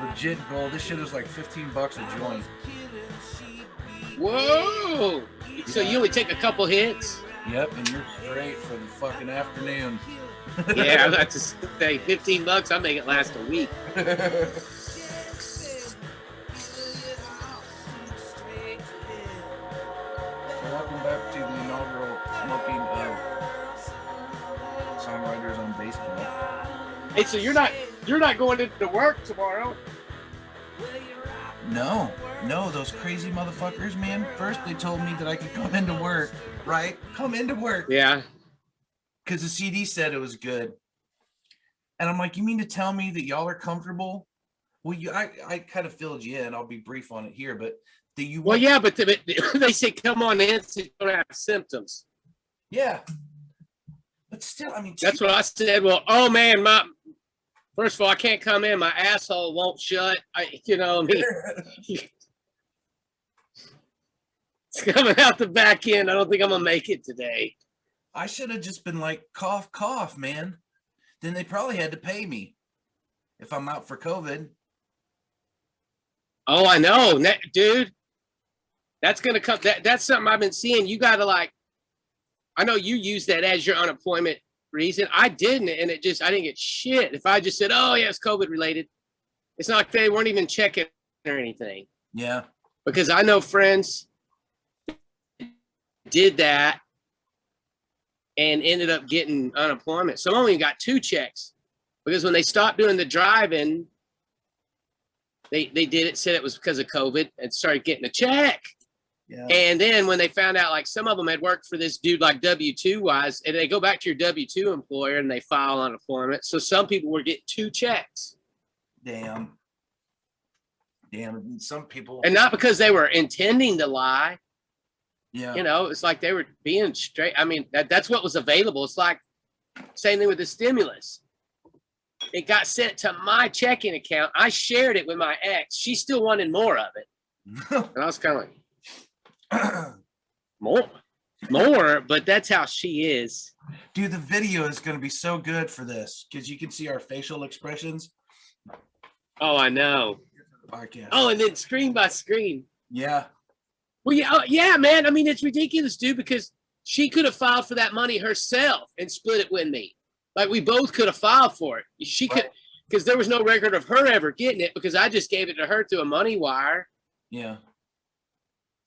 Legit gold. This shit is like $15 a joint. Whoa! So you only take a couple hits? Yep, and you're straight for the fucking afternoon. Yeah, I was about to say $15. I'll make it last a week. Welcome back to the inaugural smoking of Songwriters on Baseball. Hey, so you're not going into work tomorrow? No, those crazy motherfuckers, man. First they told me that I could come into work, right? Come into work. Yeah. Because the CD said it was good. And I'm like, you mean to tell me that y'all are comfortable? Well, I kind of filled you in. I'll be brief on it here, but well, yeah, but they say come on in so you don't have symptoms. Yeah. But still, I mean, that's what I said. Well, oh man, first of all, I can't come in. My asshole won't shut. It's coming out the back end. I don't think I'm gonna make it today. I should have just been like, cough, cough, man. Then they probably had to pay me if I'm out for COVID. Oh, I know, dude. That's gonna come. That's something I've been seeing. You gotta I know you use that as your unemployment reason. I didn't, and I didn't get shit. If I just said, oh yeah, it's COVID related, it's not like they weren't even checking or anything. Yeah. Because I know friends did that and ended up getting unemployment. Some only got 2 checks because when they stopped doing the driving, they said it was because of COVID and started getting a check. Yeah. And then when they found out, like some of them had worked for this dude like W-2 wise, and they go back to your W-2 employer and they file unemployment. So some people were getting 2 checks. Damn. Some people. And not because they were intending to lie. Yeah. It's like they were being straight. I mean, that's what was available. It's like same thing with the stimulus. It got sent to my checking account. I shared it with my ex. She still wanted more of it. And I was kind of like, more, but that's how she is. Dude, the video is going to be so good for this because you can see our facial expressions. Oh, I know. Podcast. Oh, and then screen by screen. Yeah. Well, yeah, man. I mean, it's ridiculous, dude, because she could have filed for that money herself and split it with me. Like we both could have filed for it. She could, because there was no record of her ever getting it because I just gave it to her through a money wire. Yeah.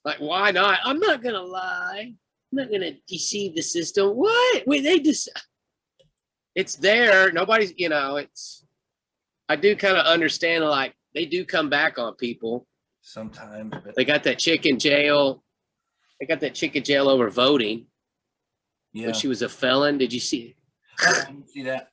Like, why not? I'm not going to lie. I'm not going to deceive the system. What? Wait, it's there. Nobody's, I do kind of understand, like, they do come back on people. Sometimes. But they got that chick in jail. They got that chick in jail over voting. Yeah. When she was a felon. Did you see it? I didn't see that.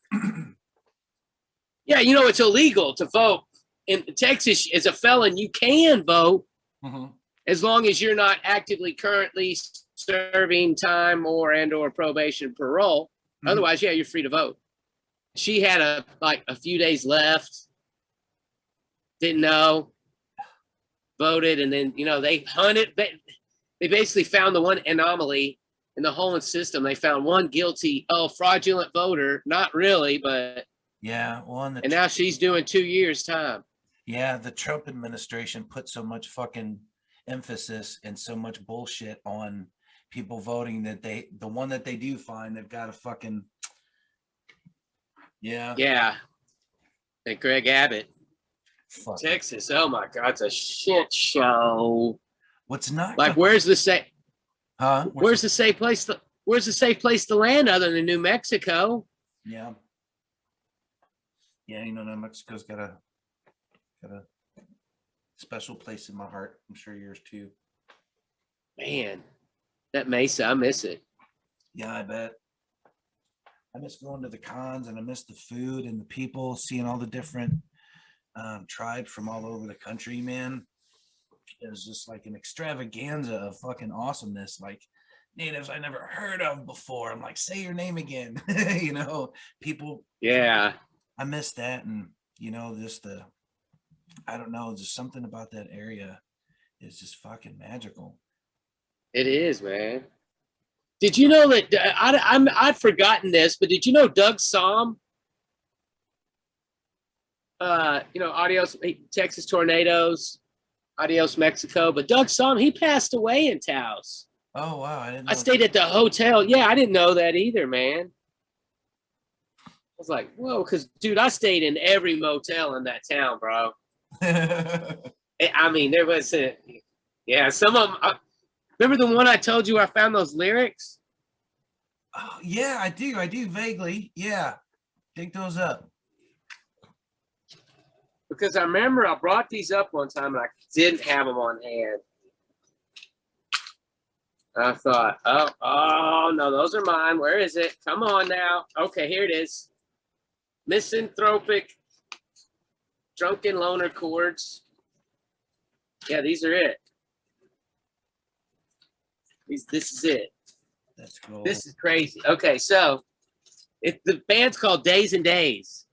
Yeah, it's illegal to vote. In Texas, as a felon, you can vote. Mm-hmm. As long as you're not actively currently serving time or probation parole. Mm-hmm. Otherwise, yeah, you're free to vote. She had a few days left. Didn't know. Voted, and then they hunted. They basically found the one anomaly in the whole system. They found one guilty, fraudulent voter. Not really, but yeah. Well, and now she's doing 2 years time. Yeah, the Trump administration put so much fucking emphasis and so much bullshit on people voting that the one that they do find, they've got to fucking yeah. And Greg Abbott, Texas. Oh my God, it's a shit show. What's not like? Where's the safe? Huh? Where's the safe place? Where's the safe place to land other than New Mexico? Yeah. Yeah, New Mexico's got a special place in my heart. I'm sure yours too. Man, that Mesa, I miss it. Yeah, I bet. I miss going to the cons, and I miss the food and the people, seeing all the different tribes from all over the country, man. It was just like an extravaganza of fucking awesomeness, like natives I never heard of before. I'm like, say your name again. People. Yeah. I miss that, and just I don't know, just something about that area is just fucking magical. It is, man. Did you know that I'd forgotten this, but did you know Doug Somm? Adios Texas Tornadoes, Adios Mexico. But Doug saw him. He passed away in Taos. Oh wow, I didn't know. I stayed at the hotel. Yeah, I didn't know that either, man. I was like, whoa, because dude, I stayed in every motel in that town, bro. I mean, there was some of them. Remember the one I told you I found those lyrics? Oh, yeah, I do vaguely. Yeah, dig those up. Because I remember I brought these up one time and I didn't have them on hand. I thought, oh no, those are mine. Where is it? Come on now. Okay, here it is. Misanthropic, drunken loner chords. Yeah, these are it. This is it. That's cool. This is crazy. Okay, so the band's called Days and Days.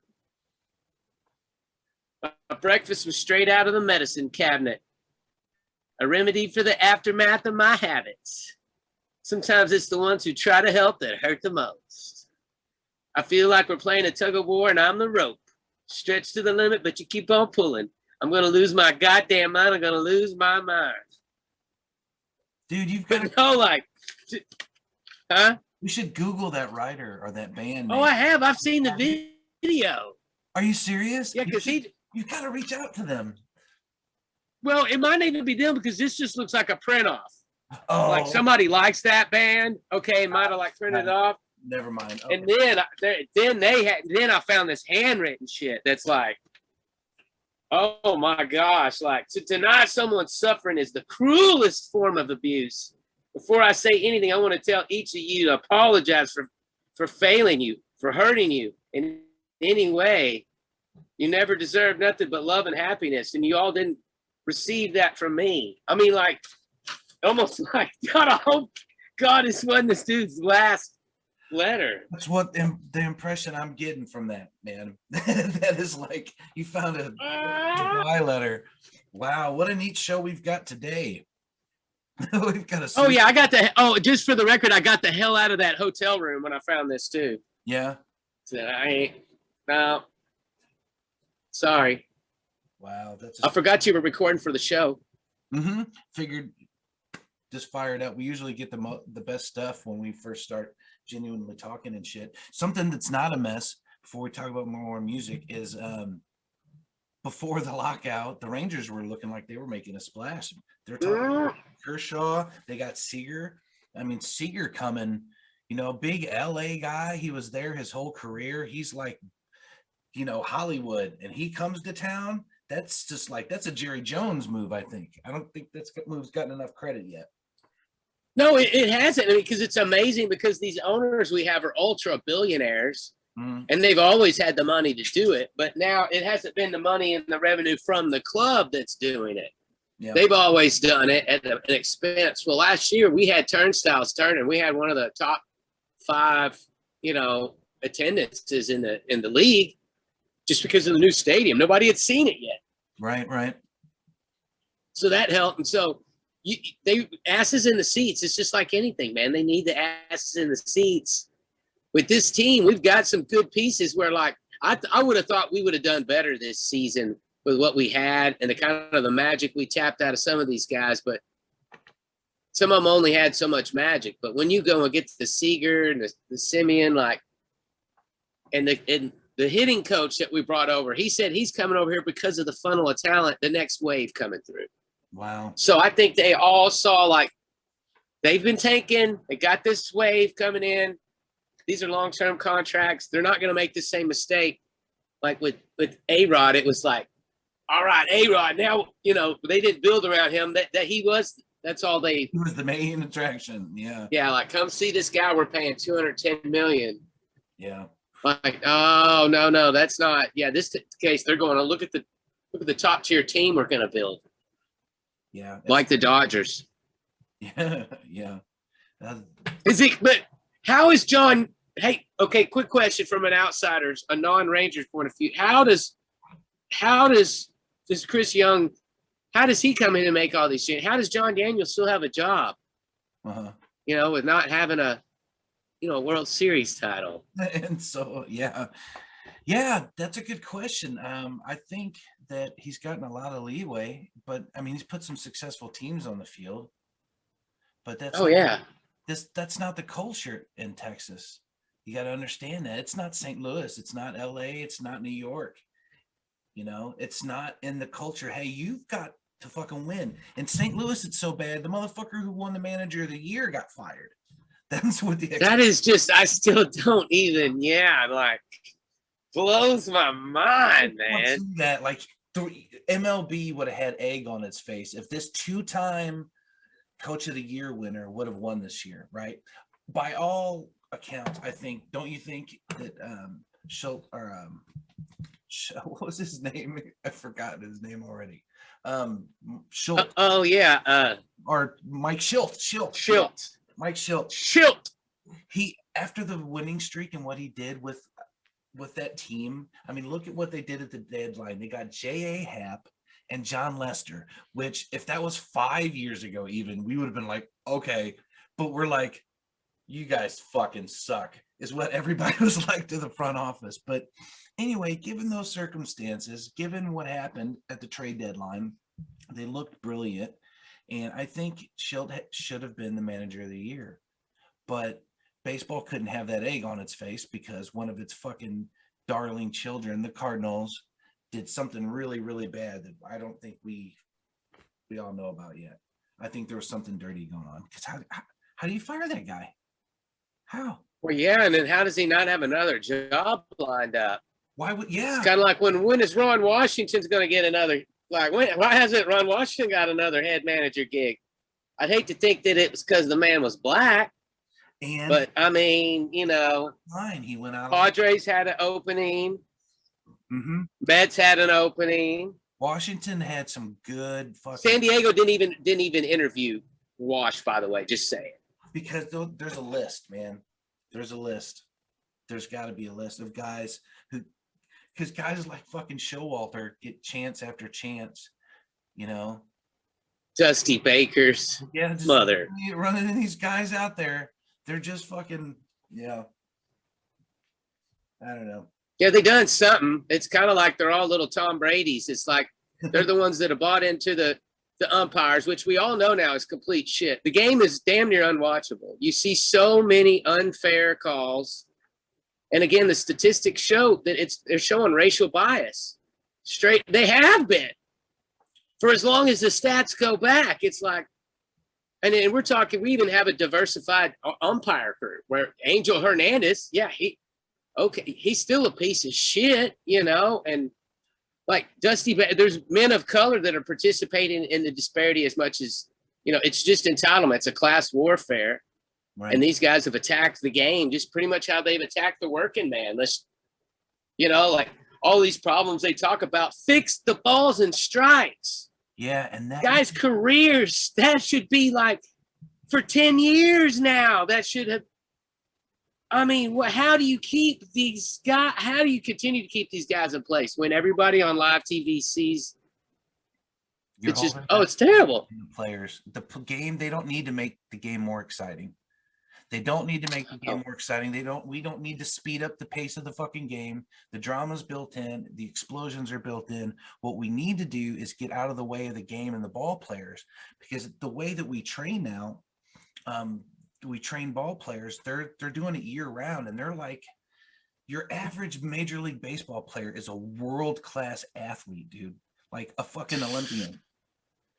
A breakfast was straight out of the medicine cabinet. A remedy for the aftermath of my habits. Sometimes it's the ones who try to help that hurt the most. I feel like we're playing a tug of war and I'm the rope. Stretched to the limit, but you keep on pulling. I'm going to lose my goddamn mind. I'm going to lose my mind. Dude, you've got to know, like, huh? We should Google that writer or that band. Oh, name. I have. I've seen the video. Are you serious? Yeah, because you've got to reach out to them. Well, it might even be them because this just looks like a print off. Oh, like somebody likes that band. Okay, might have like printed it off. Never mind. Okay. And then I found this handwritten shit that's like, oh my gosh, like to deny someone suffering is the cruelest form of abuse. Before I say anything, I want to tell each of you to apologize for failing you, for hurting you in any way. You never deserved nothing but love and happiness, and you all didn't receive that from me. I mean, like, almost like, God, I hope God is one this dude's last letter. That's what the impression I'm getting from that, man. That is like you found a goodbye letter. Wow, what a neat show we've got today. We've got a. Oh yeah, I got the. Oh, just for the record, I got the hell out of that hotel room when I found this too. Yeah. So I ain't. No. Sorry. Wow, I forgot you were recording for the show. Mm-hmm. Figured. Just fired up. We usually get the best stuff when we first start genuinely talking and shit. Something that's not a mess before we talk about more music is before the lockout, the Rangers were looking like they were making a splash. They're talking about Kershaw. They got Seager. I mean, Seager coming, big LA guy. He was there his whole career. He's like, Hollywood, and he comes to town. That's just like, that's a Jerry Jones move, I think. I don't think that move's gotten enough credit yet. No, it hasn't. I mean, because it's amazing because these owners we have are ultra billionaires and they've always had the money to do it. But now it hasn't been the money and the revenue from the club that's doing it. Yeah. They've always done it at an expense. Well, last year we had Turnstiles turning. We had one of the top 5, attendances in the league just because of the new stadium. Nobody had seen it yet. Right. So that helped. And so they asses in the seats. It's just like anything, man. They need the asses in the seats. With this team, we've got some good pieces where, like, I would have thought we would have done better this season with what we had and the kind of the magic we tapped out of some of these guys. But some of them only had so much magic. But when you go and get the Seager and the Simeon, like, and the hitting coach that we brought over, he said he's coming over here because of the funnel of talent, the next wave coming through. Wow. So I think they all saw, like, they've been taken. They got this wave coming in. These are long-term contracts. They're not going to make the same mistake. Like with A-Rod, it was like, all right, A-Rod, now, they didn't build around him. That's all they. He was the main attraction. Yeah. Yeah, like, come see this guy we're paying $210 million. Yeah. Like, oh, no, that's not. Yeah, this case, they're going to look at the top-tier team we're going to build. Yeah. Like the Dodgers. Yeah. But how is John? Hey, okay, quick question from an outsider's, a non-Rangers point of view. How does this Chris Young, how does he come in and make all these changes? How does John Daniels still have a job? With not having a World Series title? And so, yeah. Yeah, that's a good question. I think that he's gotten a lot of leeway, but I mean, he's put some successful teams on the field, but Oh yeah. that's not the culture in Texas. You got to understand that it's not St. Louis, it's not LA, it's not New York. You know, it's not in the culture. Hey, you've got to fucking win. In St. Louis, it's so bad. The motherfucker who won the manager of the year got fired. That's what the That is just, I still don't even, yeah, like blows my mind, man. that like MLB would have had egg on its face if this two-time coach of the year winner would have won this year, right? By all accounts, I think. Don't you think that Schultz or what was his name? I've forgotten his name already. Schultz. Oh yeah, Or Mike Schultz. Schultz. Mike Schultz. Schultz. He, after the winning streak and what he did with that team, I mean, look at what they did at the deadline. They got J.A. Happ and John Lester, which if that was 5 years ago, even we would have been like, okay, but we're like, you guys fucking suck, is what everybody was like to the front office. But anyway, given those circumstances, given what happened at the trade deadline, they looked brilliant. And I think Schild should have been the manager of the year. But baseball couldn't have that egg on its face because one of its fucking darling children, the Cardinals, did something really, really bad that I don't think we all know about yet. I think there was something dirty going on. Because how do you fire that guy? How? Well, yeah, and then how does he not have another job lined up? Why would, yeah. It's kind of like when is Ron Washington's going to get another, like, why hasn't Ron Washington got another head manager gig? I'd hate to think that it was because the man was black. And but I mean, you know, fine, he went out. Padres had an opening. Mm-hmm. Mets had an opening. Washington had some good fucking. San Diego didn't even interview Wash, by the way. Just saying. Because there's a list, man. There's a list. There's got to be a list of guys who, because guys like fucking Showalter get chance after chance, you know. Dusty Baker's mother running in these guys out there. They're just fucking, yeah. I don't know. Yeah, they done something. It's kind of like they're all little Tom Brady's. It's like they're the ones that have bought into the umpires, which we all know now is complete shit. The game is damn near unwatchable. You see so many unfair calls. And again, the statistics show that they're showing racial bias. They have been. For as long as the stats go back, it's like, and we're talking, we even have a diversified umpire crew where Angel Hernandez, yeah, he's still a piece of shit, you know, and like Dusty, there's men of color that are participating in the disparity as much as, you know, it's just entitlement. It's a class warfare. Right. And these guys have attacked the game just pretty much how they've attacked the working man. Let's, you know, like all these problems they talk about, fix the balls and strikes. Yeah, and that guys' careers, that should be like for 10 years now. That should have. I mean, how do you keep these guys? How do you continue to keep these guys in place when everybody on live TV sees? It's just, it's terrible. The players, the game, they don't need to make the game more exciting. They don't need to make the game more exciting. We don't need to speed up the pace of the fucking game. The drama's built in. The explosions are built in. What we need to do is get out of the way of the game and the ball players, because the way that we train now, we train ball players. They're doing it year round, and they're like, your average Major League Baseball player is a world-class athlete, dude, like a fucking Olympian.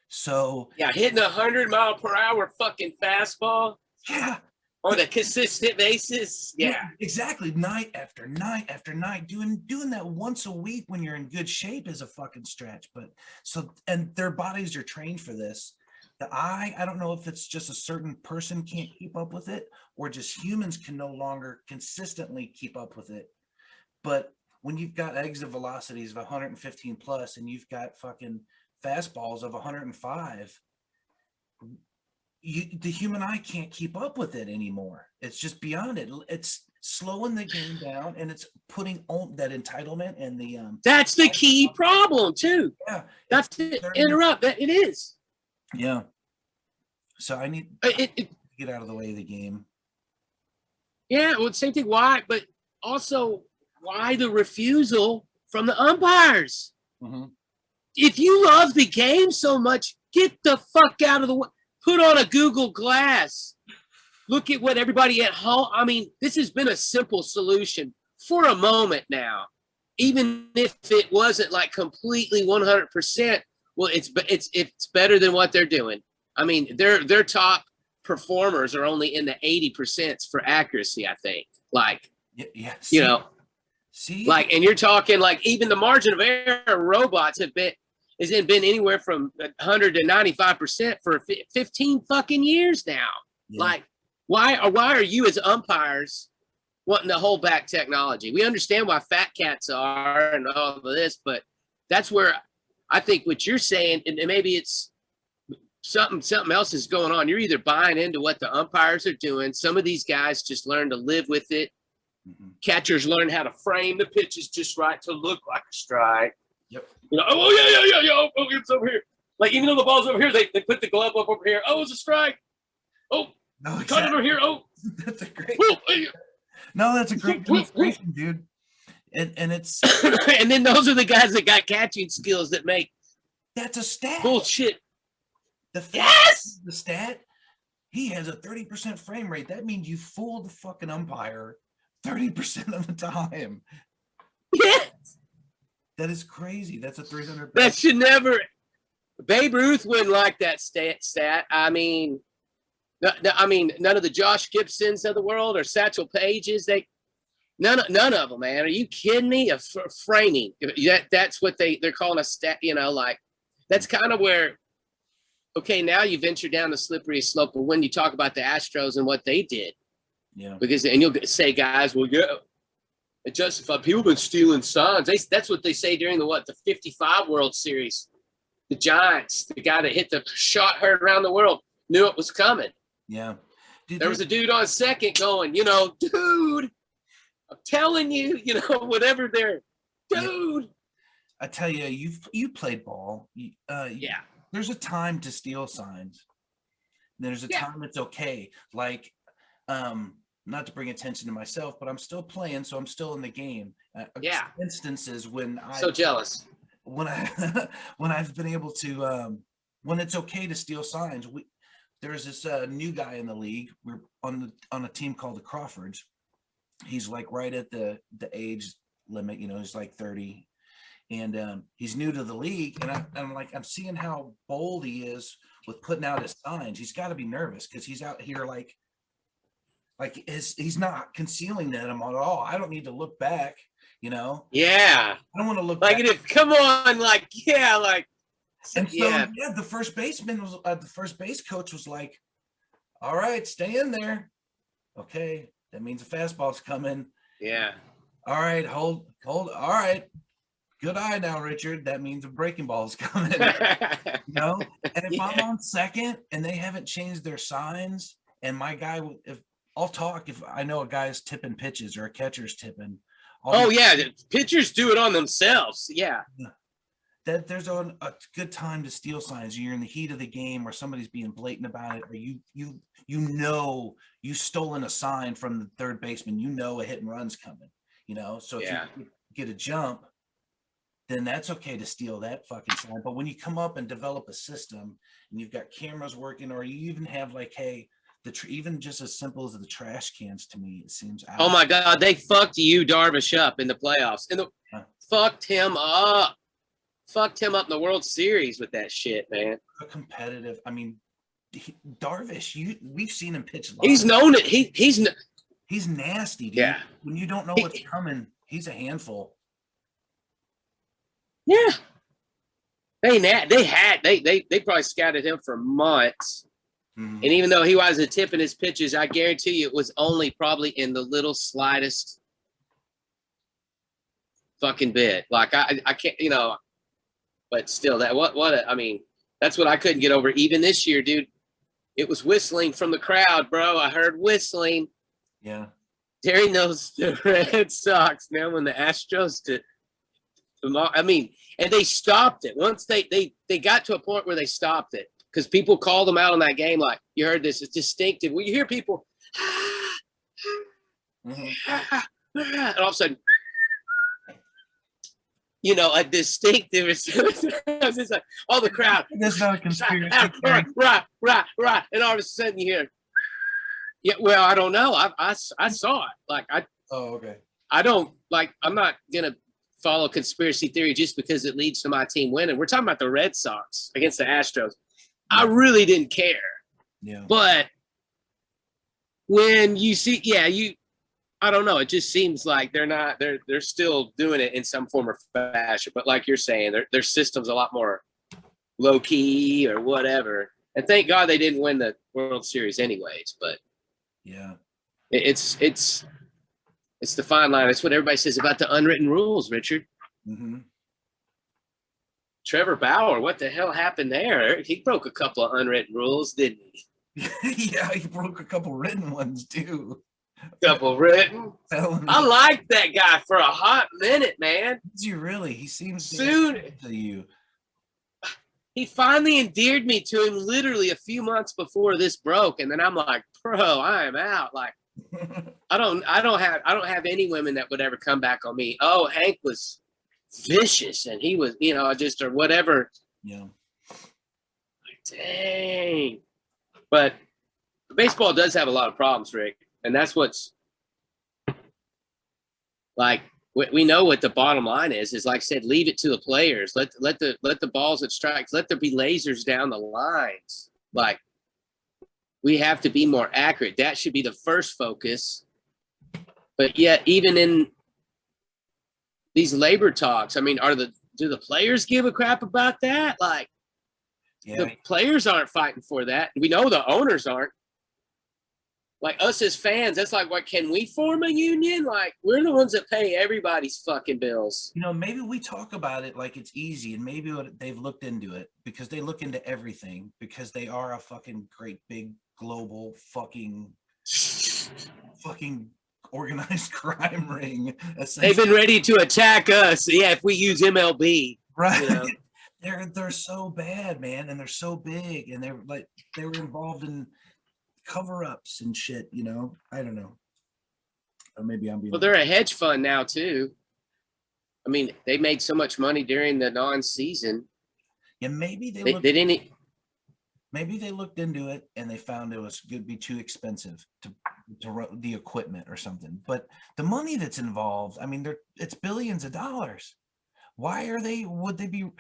So yeah, hitting 100-mile-per-hour fucking fastball. Yeah. On a consistent basis. Yeah, exactly. Night after night after night. Doing that once a week when you're in good shape is a fucking stretch. But and their bodies are trained for this. The eye, I don't know if it's just a certain person can't keep up with it, or just humans can no longer consistently keep up with it. But when you've got exit velocities of 115 plus and you've got fucking fastballs of 105, the human eye can't keep up with it anymore. It's just beyond it. It's slowing the game down, and it's putting on that entitlement and the that's the key problem too. Yeah, that's to interrupt. It is. Yeah. So I need to get out of the way of the game. Yeah, well, same thing. Why? But also, why the refusal from the umpires? Mm-hmm. If you love the game so much, get the fuck out of the way. Put on a Google Glass. Look at what everybody at home. I mean, this has been a simple solution for a moment now. Even if it wasn't like completely 100%, well, it's better than what they're doing. I mean, their top performers are only in the 80% for accuracy, I think. Like, yeah, you know, like, and you're talking like even the margin of error robots has been anywhere from 100 to 95% for 15 fucking years now. Yeah. Like, why are you as umpires wanting to hold back technology? We understand why fat cats are and all of this, but that's where I think what you're saying, and maybe it's something else is going on. You're either buying into what the umpires are doing. Some of these guys just learn to live with it. Mm-hmm. Catchers learn how to frame the pitches just right to look like a strike. Yep. You know, oh yeah. Oh, it's over here. Like, even though the ball's over here, they put the glove up over here. Oh, it's a strike. Oh, no, exactly. Cut it over here. Oh, that's a great. No, that's a great demonstration, dude. And it's and then those are the guys that got catching skills that make that's a stat. Bullshit. The stat. He has a 30% frame rate. That means you fooled the fucking umpire 30% of the time. Yes. That is crazy. That's a 300. That should never. Babe Ruth wouldn't like that stat. I mean, none of the Josh Gibsons of the world or Satchel Pages. None of them, man. Are you kidding me? Framing. That's what they're calling a stat. You know, like that's kind of where. Okay, now you venture down the slippery slope of when you talk about the Astros and what they did. Yeah. Because and you'll say, guys, well, yeah, it justified. People have been stealing signs. That's what they say during the 55 World Series. The Giants, the guy that hit the shot heard around the world, knew it was coming. Yeah. There was a dude on second going, you know, dude, I'm telling you, you know, whatever they're, dude. Yeah. I tell you, you played ball. Yeah. There's a time to steal signs. There's a time it's okay. Like, not to bring attention to myself, but I'm still playing, so I'm still in the game. Instances when so jealous. When I've been able to, when it's okay to steal signs. There's this new guy in the league. We're on a team called the Crawfords. He's like right at the age limit. You know, he's like 30. And he's new to the league, and I'm seeing how bold he is with putting out his signs. He's got to be nervous because he's out here like he's not concealing that at all. I don't need to look back, you know. Yeah, I don't want to look like back. If come on, like yeah, like and so the first baseman was the first base coach was like, "All right, stay in there. Okay, that means a fastball's coming. Yeah. All right, hold. All right." Good eye now, Richard. That means a breaking ball is coming. You know? And if I'm on second and they haven't changed their signs, and my guy, if I know a guy's tipping pitches or a catcher's tipping. The pitchers do it on themselves. Yeah. That there's a good time to steal signs. You're in the heat of the game where somebody's being blatant about it, or you know you've stolen a sign from the third baseman. You know a hit and run's coming. You know, so if you get a jump, then that's okay to steal that fucking sign. But when you come up and develop a system and you've got cameras working, or you even have like, hey, even just as simple as the trash cans, to me, it seems. Oh my God, they fucked you, Darvish, up in the playoffs, and fucked him up in the World Series with that shit, man. A competitive. I mean, Darvish, we've seen him pitch. He's known it. He's nasty, dude. Yeah. When you don't know what's coming, he's a handful. Yeah, they probably scouted him for months, and even though he wasn't tipping his pitches, I guarantee you it was only probably in the little slightest fucking bit. Like I can't, you know, but still, I mean, that's what I couldn't get over. Even this year, dude, it was whistling from the crowd, bro. I heard whistling. Yeah, during those Red Sox, man, when the Astros did. I mean, and they stopped it once they got to a point where they stopped it because people called them out on that game. Like, you heard this, it's distinctive. Well, you hear people, and all of a sudden, you know, a distinctive. It's just like all the crowd. That's not a conspiracy Right, theory. right, and all of a sudden you hear, yeah, well, I don't know. I saw it. Like Oh, okay. I don't like. I'm not gonna follow conspiracy theory just because it leads to my team winning. We're talking about the Red Sox against the Astros. I really didn't care. Yeah. But when you see, I don't know. It just seems like they're still doing it in some form or fashion. But like you're saying, their system's a lot more low key or whatever. And thank God they didn't win the World Series anyways. But yeah, it's the fine line. It's what everybody says about the unwritten rules, Richard. mm-hmm. Trevor Bauer, what the hell happened there? He broke a couple of unwritten rules, didn't he? Yeah, he broke a couple written ones too. Couple written. I liked that guy for a hot minute, man. Did you really? He seems soon to you. He finally endeared me to him literally a few months before this broke, and then I'm like, bro, I am out. Like, I don't have any women that would ever come back on me. Oh, Hank was vicious, and he was, you know, just or whatever. Yeah. Like, dang. But baseball does have a lot of problems, Rick, and that's what's like. We know what the bottom line is like I said, leave it to the players. Let the balls at strikes. Let there be lasers down the lines. Like, we have to be more accurate. That should be the first focus. But yet, even in these labor talks, I mean, do the players give a crap about that? Like, the players aren't fighting for that. We know the owners aren't. Like, us as fans, that's like, what, can we form a union? Like, we're the ones that pay everybody's fucking bills. You know, maybe we talk about it like it's easy, and maybe they've looked into it because they look into everything because they are a fucking great big global fucking organized crime ring. They've been ready to attack us. Yeah, if we use MLB. Right. You know? They're so bad, man, and they're so big, and they were involved in cover-ups and shit, you know. I don't know, or maybe I'm being. Well, they're a hedge fund now too. I mean, they made so much money during the non-season. Yeah, maybe maybe they looked into it and they found it was going to be too expensive to run the equipment or something. But the money that's involved, I mean, it's billions of dollars. Why would they be?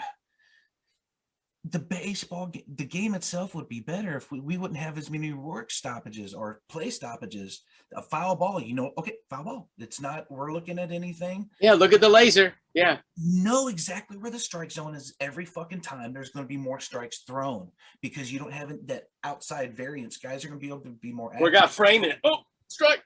The game itself would be better if we wouldn't have as many work stoppages or play stoppages. A foul ball, you know, okay, foul ball. It's not, we're looking at anything. Yeah, look at the laser. Yeah. Know exactly where the strike zone is every fucking time. There's going to be more strikes thrown because you don't have that outside variance. Guys are going to be able to be more active. We got framing it. Oh, strike.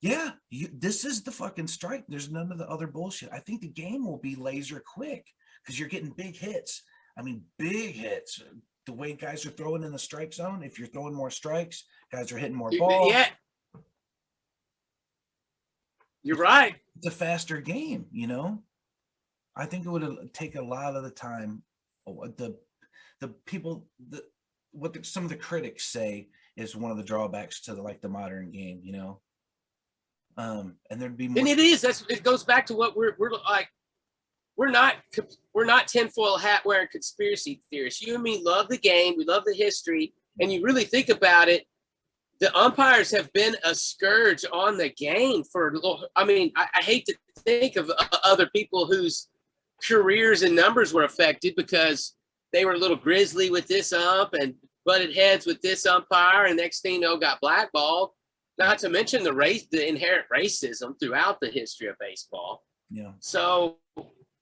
Yeah, this is the fucking strike. There's none of the other bullshit. I think the game will be laser quick because you're getting big hits. I mean, big hits. The way guys are throwing in the strike zone, if you're throwing more strikes, guys are hitting more balls. Yeah. You're right. It's a faster game, you know? I think it would take a lot of the time. The people, some of the critics say is one of the drawbacks to the modern game, you know? And there'd be more. And it is. It goes back to what we're like. We're not tinfoil hat wearing conspiracy theorists. You and me love the game. We love the history. And you really think about it, the umpires have been a scourge on the game for, I mean, I hate to think of other people whose careers and numbers were affected because they were a little grizzly with this ump and butted heads with this umpire. And next thing you know, got blackballed. Not to mention the inherent racism throughout the history of baseball. Yeah. So,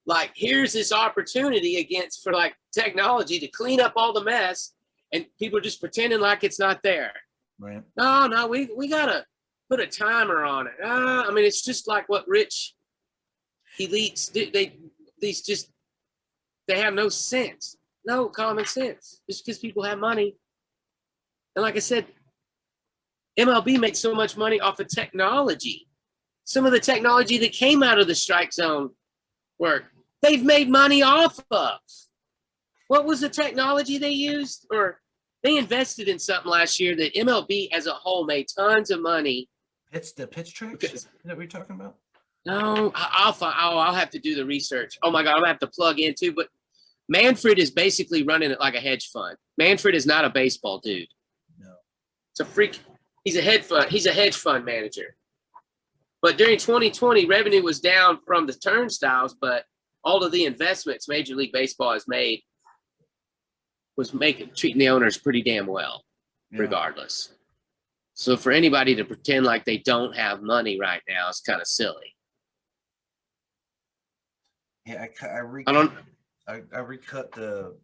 like, here's this opportunity for technology to clean up all the mess, and people are just pretending like it's not there. Right. No, we gotta put a timer on it. I mean, it's just like what rich elites do. They have no sense, no common sense, just because people have money. And like I said, MLB makes so much money off of technology. Some of the technology that came out of the strike zone work, they've made money off of. What was the technology they used? Or they invested in something last year that MLB as a whole made tons of money. It's the pitch tricks that we're talking about? No, I'll find. Oh, I'll have to do the research. Oh my God, I'm gonna have to plug in too. But Manfred is basically running it like a hedge fund. Manfred is not a baseball dude. No. It's a freak. He's a hedge fund manager. But during 2020, revenue was down from the turnstiles, but all of the investments Major League Baseball has made was treating the owners pretty damn well, regardless. So for anybody to pretend like they don't have money right now is kind of silly. Yeah, I recut the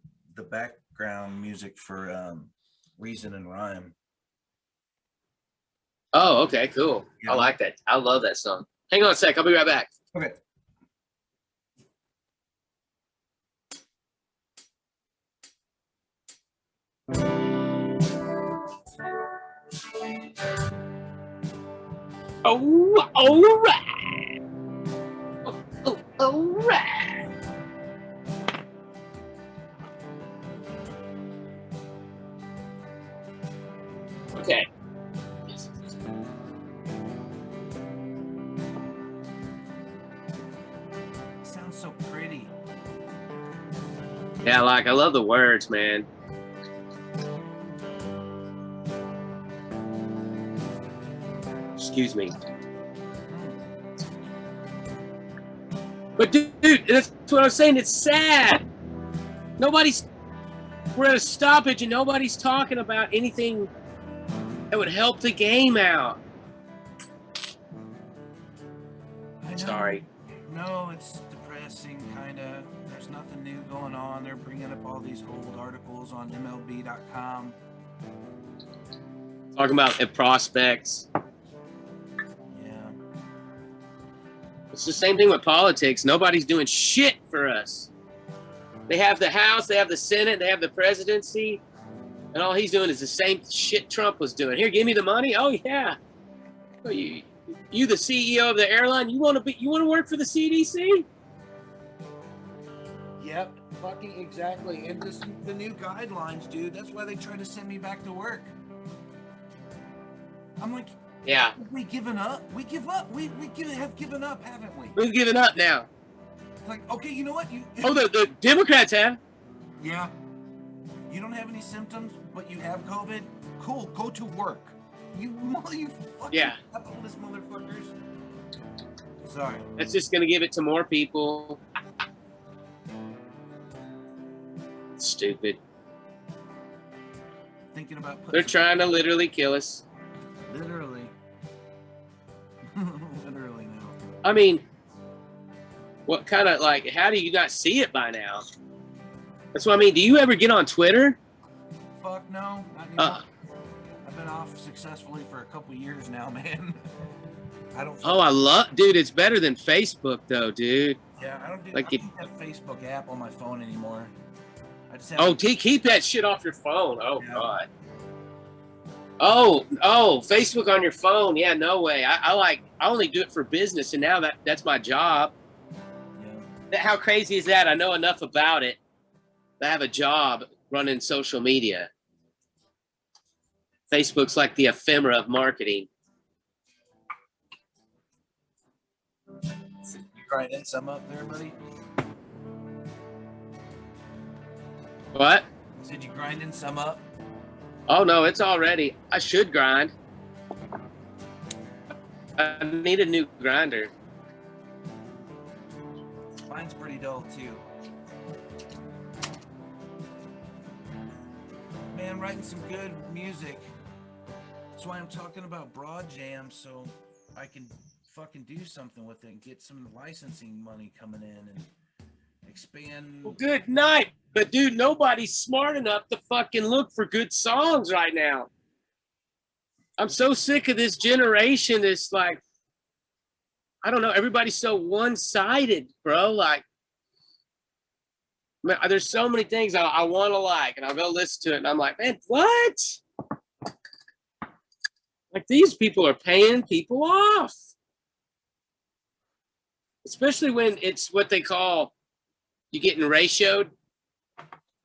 background music for Reason and Rhyme. Oh, okay, cool. Yeah. I like that. I love that song. Hang on a sec. I'll be right back. Okay. Oh, all right. Oh, all right. Okay. Sounds so pretty. Yeah, I love the words, man. Excuse me. But dude, that's what I'm saying. It's sad. We're at a stoppage and nobody's talking about anything that would help the game out. Sorry. No, it's depressing, kind of. There's nothing new going on. They're bringing up all these old articles on MLB.com. Talking about prospects. Yeah. It's the same thing with politics. Nobody's doing shit for us. They have the House, they have the Senate, they have the presidency, and all he's doing is the same shit Trump was doing. Here, give me the money. Oh yeah. Oh, you the CEO of the airline? You want to work for the CDC? Yep, fucking exactly. And the new guidelines, dude. That's why they tried to send me back to work. I'm like, yeah. We given up? We give up. We have given up, haven't we? We've given up now. Like, okay, you know what? The Democrats have. Yeah. You don't have any symptoms, but you have COVID? Cool, go to work. You fucking capitalist motherfuckers. Sorry. That's just gonna give it to more people. Stupid. Thinking about they're trying to literally kill us. Literally. Literally now. I mean, what kind of how do you not see it by now? That's what I mean. Do you ever get on Twitter? Fuck no. Not anymore. I've been off successfully for a couple years now, man. I don't. Dude, it's better than Facebook though, dude. Yeah, I don't have Facebook app on my phone anymore. I just have keep that shit off your phone. Oh yeah. God. Oh, Facebook on your phone. Yeah, no way. I only do it for business, and now that's my job. Yeah. How crazy is that? I know enough about it. I have a job running social media. Facebook's like the ephemera of marketing. You grinding some up there, buddy? What? Said you grinding some up? Oh no, it's all ready. I should grind. I need a new grinder. Mine's pretty dull too. Man, writing some good music. That's why I'm talking about Broad Jam, so I can fucking do something with it and get some licensing money coming in and expand. Well, good night. But dude, nobody's smart enough to fucking look for good songs right now. I'm so sick of this generation. It's like, I don't know. Everybody's so one-sided, bro. Like, man, there's so many things I want to like, and I'll go listen to it, and I'm like, man, what? Like, these people are paying people off. Especially when it's what they call you getting ratioed.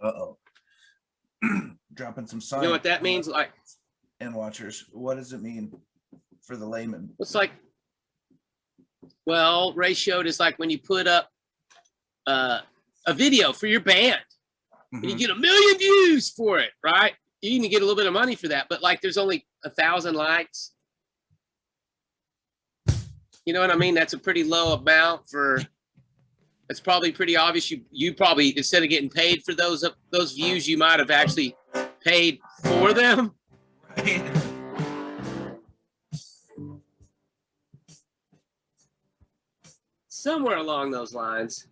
Uh-oh. Dropping some signs. You know what that means? Like, and watchers, what does it mean for the layman? It's like Well, Ray showed is like when you put up a video for your band and you get 1 million views for it, right? You even get a little bit of money for that, but like there's only 1,000 likes. You know what I mean? That's a pretty low amount for. It's probably pretty obvious. You probably, instead of getting paid for those views, you might have actually paid for them. Right. Somewhere along those lines.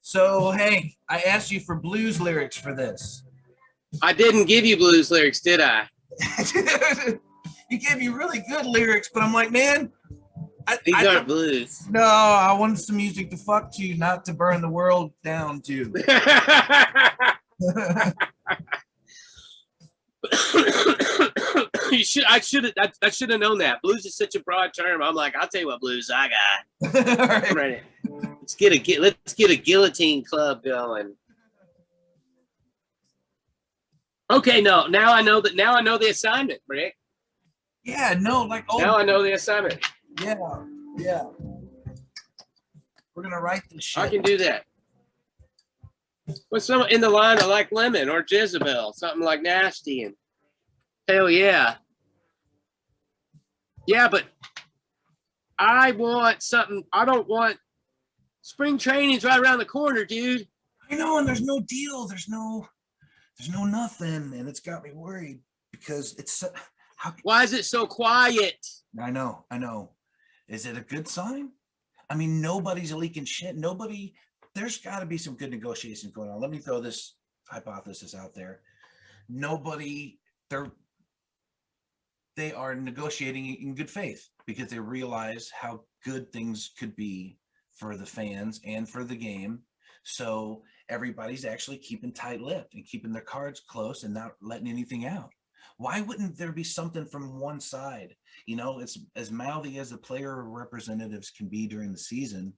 So, Hank, I asked you for blues lyrics for this. I didn't give you blues lyrics, did I? You gave me really good lyrics, but I'm like, man, These aren't blues. No, I wanted some music to fuck to, not to burn the world down to. I should have known that. Blues is such a broad term. I'm like, I'll tell you what blues I got. Right. Right. Let's get a guillotine club going. Okay, no. Now I know the assignment, Rick. Yeah, no, like now I know the assignment. Yeah. We're gonna write this shit. I can do that. What's some in the line of like Lemon or Jezebel, something like Nasty, and hell yeah. Yeah, but I want something. I don't want spring training's right around the corner, dude. I know, and there's no deal. There's no nothing, and it's got me worried because it's why is it so quiet? I know. Is it a good sign? I mean, nobody's leaking shit. There's got to be some good negotiations going on. Let me throw this hypothesis out there. They are negotiating in good faith because they realize how good things could be for the fans and for the game. So everybody's actually keeping tight-lipped and keeping their cards close and not letting anything out. Why wouldn't there be something from one side? You know, it's as mouthy as the player representatives can be during the season.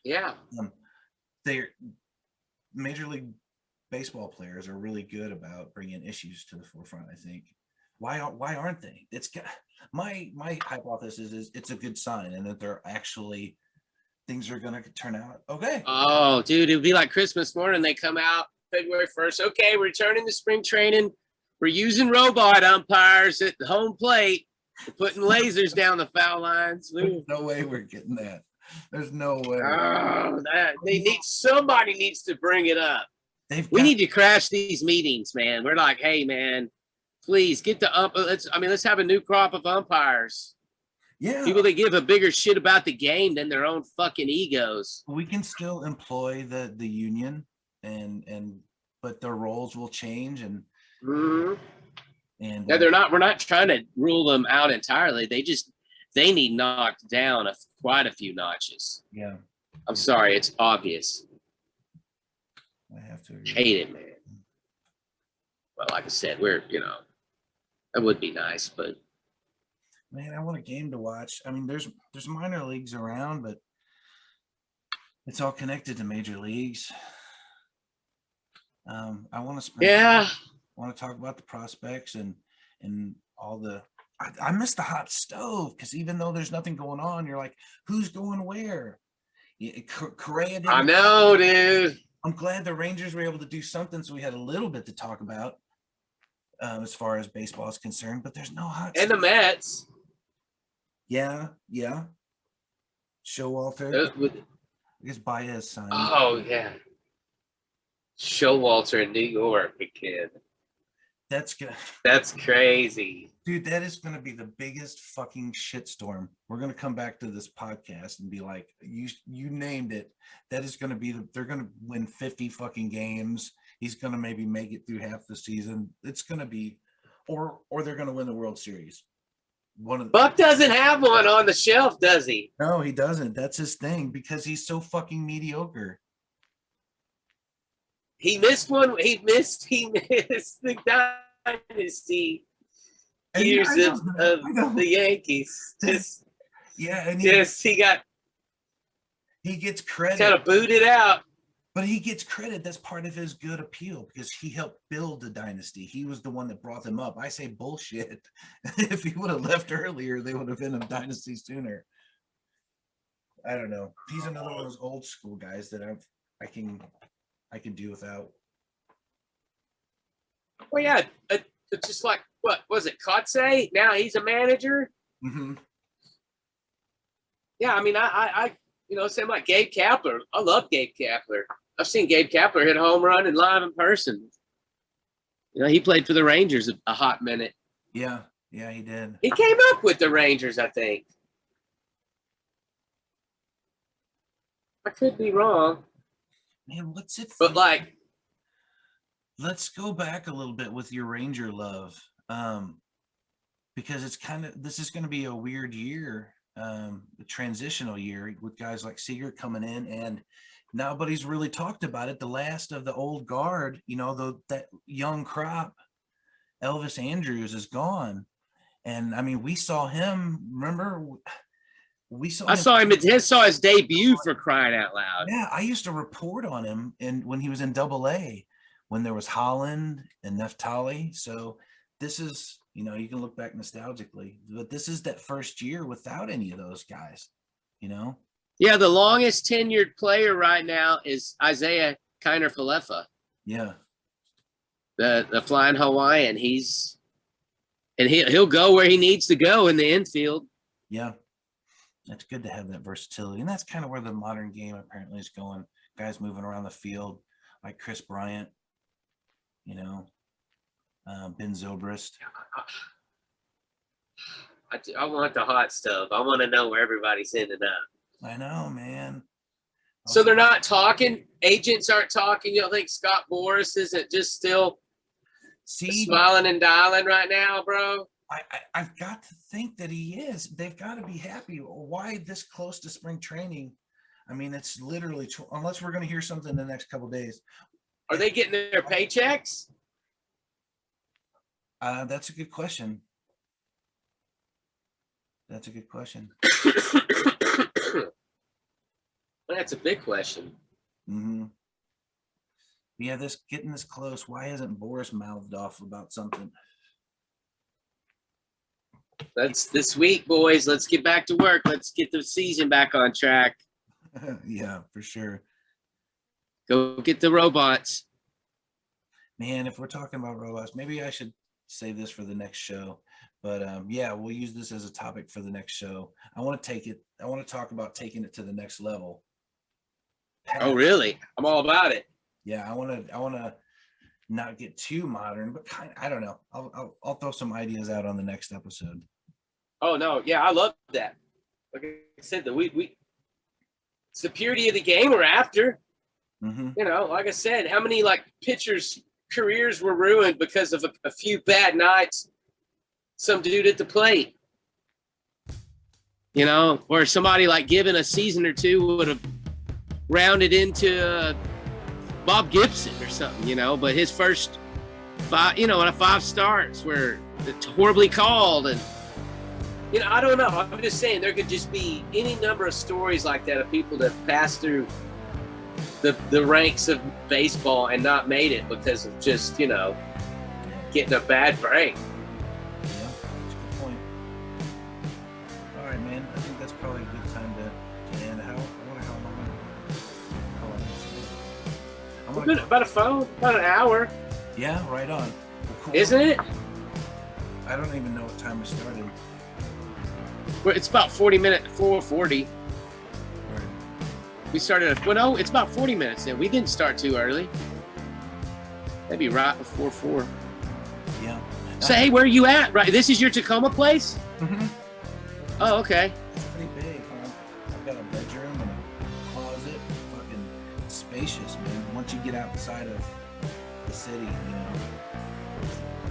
Yeah. They're Major League Baseball players are really good about bringing issues to the forefront, I think. Why aren't they? My hypothesis is it's a good sign and that they're actually things are going to turn out okay. Oh, dude, it would be like Christmas morning. They come out February 1st. Okay, we're returning to spring training. We're using robot umpires at the home plate. We're putting lasers down the foul lines. There's no way we're getting that. There's no way. Oh, somebody needs to bring it up. We need to crash these meetings, man. We're like, hey, man, please get the let's have a new crop of umpires. Yeah. People that give a bigger shit about the game than their own fucking egos. We can still employ the union but their roles will change and yeah, we're not trying to rule them out entirely. They need knocked down quite a few notches. Yeah. I'm sorry, it's obvious. I have to agree. Hate it, man. Well, like I said, that would be nice, but man, I want a game to watch. I mean, there's minor leagues around, but it's all connected to major leagues. I want to talk about the prospects and all the. I miss the hot stove because even though there's nothing going on, you're like, who's going where? Correa didn't. I know, dude. I'm glad the Rangers were able to do something, so we had a little bit to talk about as far as baseball is concerned. But there's no hot. And the Mets. Yeah. Showalter. I guess Baez signed. Oh yeah. Showalter in New York again. That's crazy. Dude, that is gonna be the biggest fucking shitstorm. We're gonna come back to this podcast and be like, you named it. That is gonna be they're gonna win 50 fucking games. He's gonna maybe make it through half the season. It's gonna be or they're gonna win the World Series. Buck doesn't have one on the shelf, does he? No, he doesn't. That's his thing because he's so fucking mediocre. He missed one. He missed the dynasty years of the Yankees. Yeah, and he gets credit. Kind of booted out. But he gets credit. That's part of his good appeal because he helped build the dynasty. He was the one that brought them up. I say bullshit. If he would have left earlier, they would have been a dynasty sooner. I don't know. He's another one of those old school guys that I can do without. Well, yeah, it's just like, what was it, Kotze? Now he's a manager. Mm-hmm. Yeah, I mean, I same like Gabe Kapler. I love Gabe Kapler. I've seen Gabe Kapler hit a home run and live in person. He played for the Rangers a hot minute. Yeah, he did. He came up with the Rangers, I think. I could be wrong. Man, what's it? But like, let's go back a little bit with your Ranger love, because this is going to be a weird year, a transitional year with guys like Seager coming in, and nobody's really talked about it. The last of the old guard, that young crop, Elvis Andrews is gone, and I mean, we saw him. Remember, I saw his debut, for crying out loud. Yeah, I used to report on him, and when he was in Double-A, when there was Holland and Neftali. So this is, you can look back nostalgically, but this is that first year without any of those guys, Yeah, the longest tenured player right now is Isaiah Kiner-Falefa. Yeah. The Flying Hawaiian. He'll go where he needs to go in the infield. Yeah. That's good to have that versatility. And that's kind of where the modern game apparently is going. Guys moving around the field like Chris Bryant, Ben Zobrist. I want the hot stuff. I want to know where everybody's ending up. I know, man. So they're not talking. Agents aren't talking. You don't think Scott Boras isn't just still smiling and dialing right now, bro? I've got to think that he is. They've got to be happy. Why this close to spring training? I mean, it's literally, unless we're going to hear something in the next couple of days. Are they getting their paychecks? That's a good question. That's a big question. Mm-hmm. Yeah, getting this close. Why hasn't Boris mouthed off about something? That's this week, boys. Let's get back to work. Let's get the season back on track. Yeah, for sure. Go get the robots. Man, if we're talking about robots, maybe I should save this for the next show. But yeah, we'll use this as a topic for the next show. I want to talk about taking it to the next level. Oh, really? I'm all about it. Yeah, I want to not get too modern, but I don't know. I'll throw some ideas out on the next episode. Oh no, yeah, I love that. Like I said, it's the purity of the game we're after. Mm-hmm. Like I said, how many pitchers' careers were ruined because of a few bad nights? Some dude at the plate, or somebody like given a season or two would have rounded into Bob Gibson or something, but his first five starts were horribly called. And, I don't know. I'm just saying there could just be any number of stories like that of people that passed through the ranks of baseball and not made it because of just, getting a bad break. Yeah, that's a good point. All right, man. I think that's probably a good time to end. I wonder how long. About an hour. Yeah, right on. Well, cool. Isn't it? I don't even know what time we started. Well, it's about 40 minutes, 4:40. Right. We started it's about 40 minutes in. We didn't start too early. Maybe right before 4. Yeah. So, hey, where are you at? Right, this is your Tacoma place? Mm-hmm. Oh, okay. It's pretty big, huh? I've got a bedroom and a closet. Fucking spacious, man. Once you get outside of the city,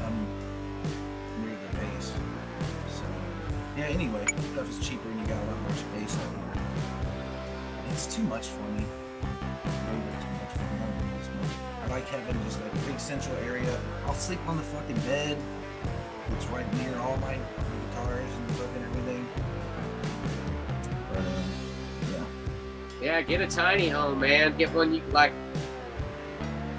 I'm near the base. So, yeah, anyway, stuff is cheaper and you got a lot more space out here. It's too much for me. Way too much for me. I don't need this much. I like having just like a big central area. I'll sleep on the fucking bed. It's right near all my guitars and fucking everything. But, yeah. Yeah, get a tiny home, man. Get one you like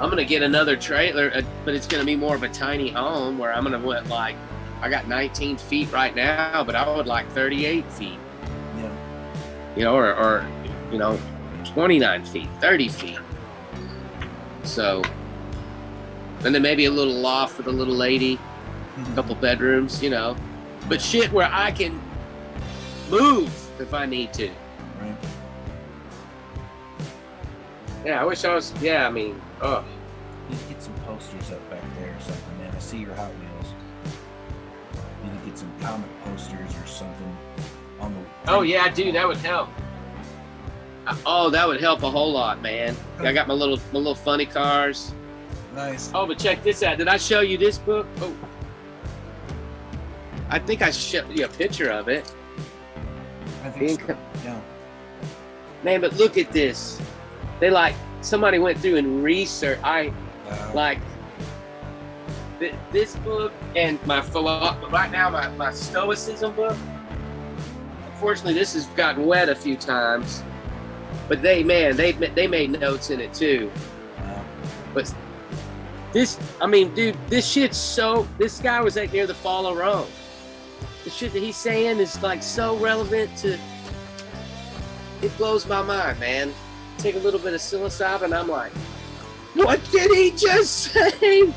I'm gonna get another trailer, but it's gonna be more of a tiny home where I'm gonna want like, I got 19 feet right now, but I would like 38 feet. Yeah. You know, or 29 feet, 30 feet. So, and then maybe a little loft for the little lady, a couple bedrooms, but shit where I can move if I need to. Right. Yeah, I wish I was. Yeah, I mean, oh. You need to get some posters up back there or something, man. I see your Hot Wheels. You need to get some comic posters or something on the. Oh yeah, dude, that would help. Oh, that would help a whole lot, man. I got my little funny cars. Nice. Oh, but check this out. Did I show you this book? Oh, I think I showed you a picture of it. I think so. Yeah. Man, but look at this. They somebody went through and researched. This book and right now my Stoicism book. Unfortunately, this has gotten wet a few times, but they made notes in it too. Wow. But this shit's this guy was near the fall of Rome. The shit that he's saying is like so relevant to. It blows my mind, man. Take a little bit of psilocybin, I'm like, what did he just say?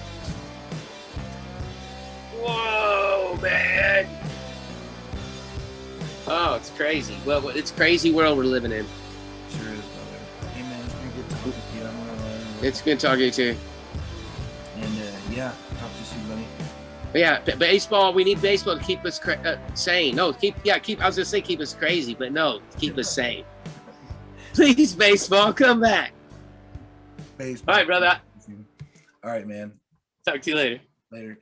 Whoa, man. Oh, it's crazy. Well, it's a crazy world we're living in. Sure is, brother. Hey, man, it's been good talking with you. I'm gonna, It's good talking to you, too. And, yeah, talk to you soon, buddy. But yeah, baseball, we need baseball to keep us sane. No, I was going to say keep us crazy, but no, keep us sane. Please, baseball, come back. Baseball. All right, brother. All right, man. Talk to you later. Later.